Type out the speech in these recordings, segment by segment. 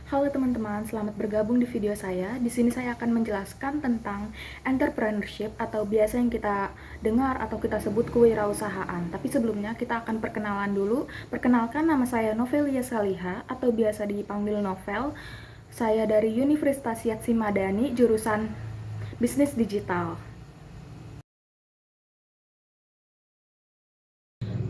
Halo teman-teman, selamat bergabung di video saya. Di sini saya akan menjelaskan tentang entrepreneurship atau biasa yang kita dengar atau kita sebut kewirausahaan. Tapi sebelumnya kita akan perkenalan dulu. Perkenalkan, nama saya Novelia Saliha atau biasa dipanggil Novel. Saya dari Universitas Yatsi Madani, jurusan Bisnis Digital.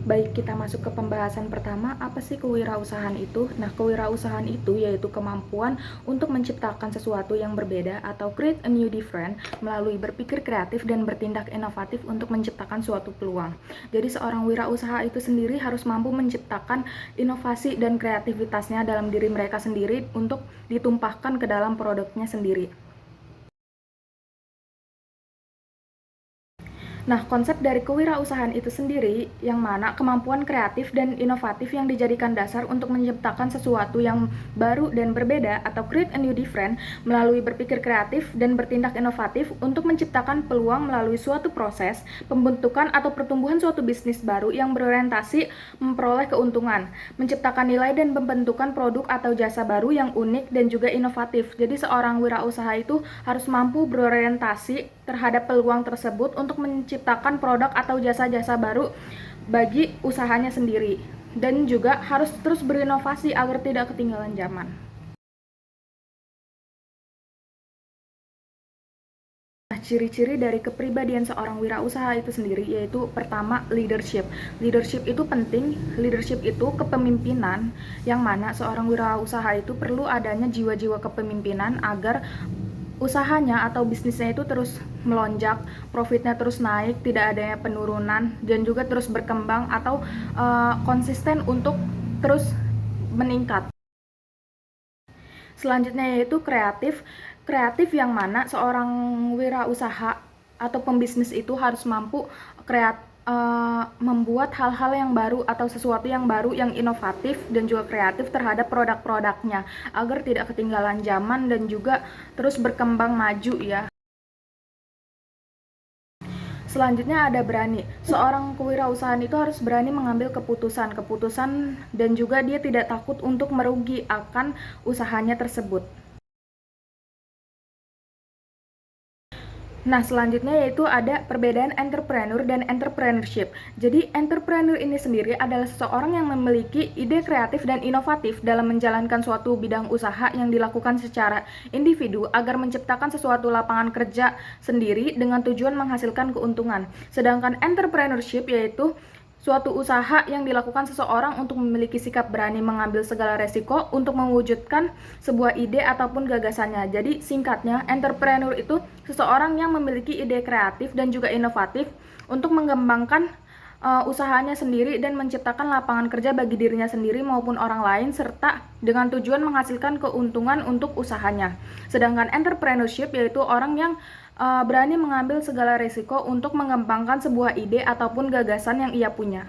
Baik, kita masuk ke pembahasan pertama, apa sih kewirausahaan itu? Nah, kewirausahaan itu yaitu kemampuan untuk menciptakan sesuatu yang berbeda atau create a new different melalui berpikir kreatif dan bertindak inovatif untuk menciptakan suatu peluang. Jadi seorang wirausaha itu sendiri harus mampu menciptakan inovasi dan kreativitasnya dalam diri mereka sendiri untuk ditumpahkan ke dalam produknya sendiri. Nah, konsep dari kewirausahaan itu sendiri yang mana kemampuan kreatif dan inovatif yang dijadikan dasar untuk menciptakan sesuatu yang baru dan berbeda atau create a new different melalui berpikir kreatif dan bertindak inovatif untuk menciptakan peluang melalui suatu proses, pembentukan atau pertumbuhan suatu bisnis baru yang berorientasi memperoleh keuntungan, menciptakan nilai dan pembentukan produk atau jasa baru yang unik dan juga inovatif. Jadi seorang wirausaha itu harus mampu berorientasi terhadap peluang tersebut untuk menciptakan produk atau jasa-jasa baru bagi usahanya sendiri, dan juga harus terus berinovasi agar tidak ketinggalan zaman. Nah, ciri-ciri dari kepribadian seorang wirausaha itu sendiri yaitu pertama, leadership. Leadership itu penting. Leadership itu kepemimpinan, yang mana seorang wirausaha itu perlu adanya jiwa-jiwa kepemimpinan agar usahanya atau bisnisnya itu terus melonjak, profitnya terus naik, tidak adanya penurunan, dan juga terus berkembang atau konsisten untuk terus meningkat. Selanjutnya yaitu kreatif. Kreatif yang mana seorang wirausaha atau pembisnis itu harus mampu membuat hal-hal yang baru atau sesuatu yang baru, yang inovatif dan juga kreatif terhadap produk-produknya agar tidak ketinggalan zaman dan juga terus berkembang maju ya. Selanjutnya ada berani. Seorang kewirausahaan itu harus berani mengambil keputusan dan juga dia tidak takut untuk merugi akan usahanya tersebut. Nah, selanjutnya yaitu ada perbedaan entrepreneur dan entrepreneurship. Jadi, entrepreneur ini sendiri adalah seseorang yang memiliki ide kreatif dan inovatif dalam menjalankan suatu bidang usaha yang dilakukan secara individu agar menciptakan sesuatu lapangan kerja sendiri dengan tujuan menghasilkan keuntungan. Sedangkan entrepreneurship yaitu suatu usaha yang dilakukan seseorang untuk memiliki sikap berani mengambil segala resiko untuk mewujudkan sebuah ide ataupun gagasannya. Jadi singkatnya, entrepreneur itu seseorang yang memiliki ide kreatif dan juga inovatif untuk mengembangkan usahanya sendiri dan menciptakan lapangan kerja bagi dirinya sendiri maupun orang lain, serta dengan tujuan menghasilkan keuntungan untuk usahanya. Sedangkan entrepreneurship yaitu orang yang berani mengambil segala risiko untuk mengembangkan sebuah ide ataupun gagasan yang ia punya.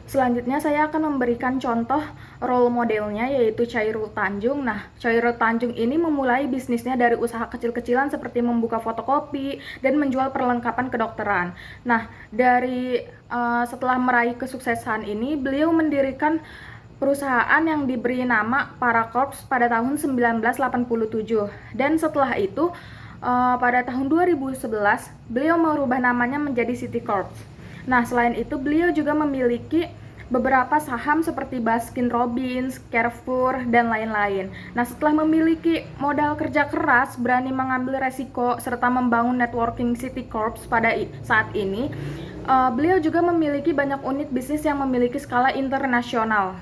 Selanjutnya saya akan memberikan contoh role modelnya yaitu Chairul Tanjung. Nah, Chairul Tanjung ini memulai bisnisnya dari usaha kecil-kecilan seperti membuka fotokopi dan menjual perlengkapan kedokteran. Nah, setelah meraih kesuksesan ini, beliau mendirikan perusahaan yang diberi nama Paracorps pada tahun 1987. Dan setelah itu, pada tahun 2011, beliau merubah namanya menjadi Citicorp. Nah, selain itu beliau juga memiliki beberapa saham seperti Baskin Robbins, Carrefour, dan lain-lain. Nah, setelah memiliki modal kerja keras, berani mengambil resiko, serta membangun networking Citicorp pada saat ini, beliau juga memiliki banyak unit bisnis yang memiliki skala internasional.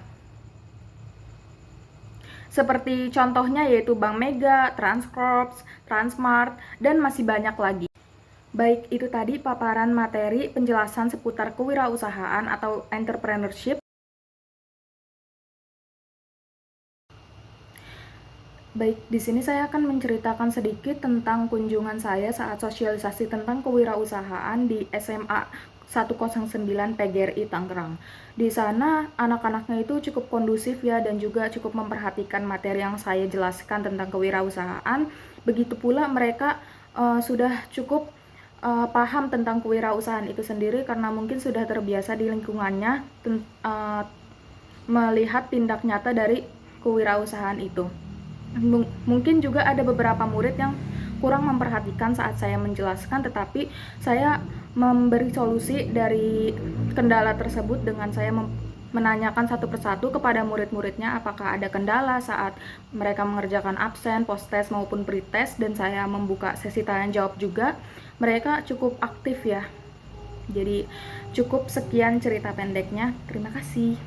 Seperti contohnya yaitu Bank Mega, Transcorp, Transmart, dan masih banyak lagi. Baik, itu tadi paparan materi penjelasan seputar kewirausahaan atau entrepreneurship. Baik, di sini saya akan menceritakan sedikit tentang kunjungan saya saat sosialisasi tentang kewirausahaan di SMA 109 PGRI Tangerang. Di sana anak-anaknya itu cukup kondusif ya, dan juga cukup memperhatikan materi yang saya jelaskan tentang kewirausahaan. Begitu pula mereka sudah cukup paham tentang kewirausahaan itu sendiri karena mungkin sudah terbiasa di lingkungannya melihat tindak nyata dari kewirausahaan itu. Mungkin juga ada beberapa murid yang kurang memperhatikan saat saya menjelaskan, tetapi saya memberi solusi dari kendala tersebut dengan saya menanyakan satu persatu kepada murid-muridnya apakah ada kendala saat mereka mengerjakan absen, post-test maupun pre-test, dan saya membuka sesi tanya jawab juga. Mereka cukup aktif ya. Jadi cukup sekian cerita pendeknya. Terima kasih.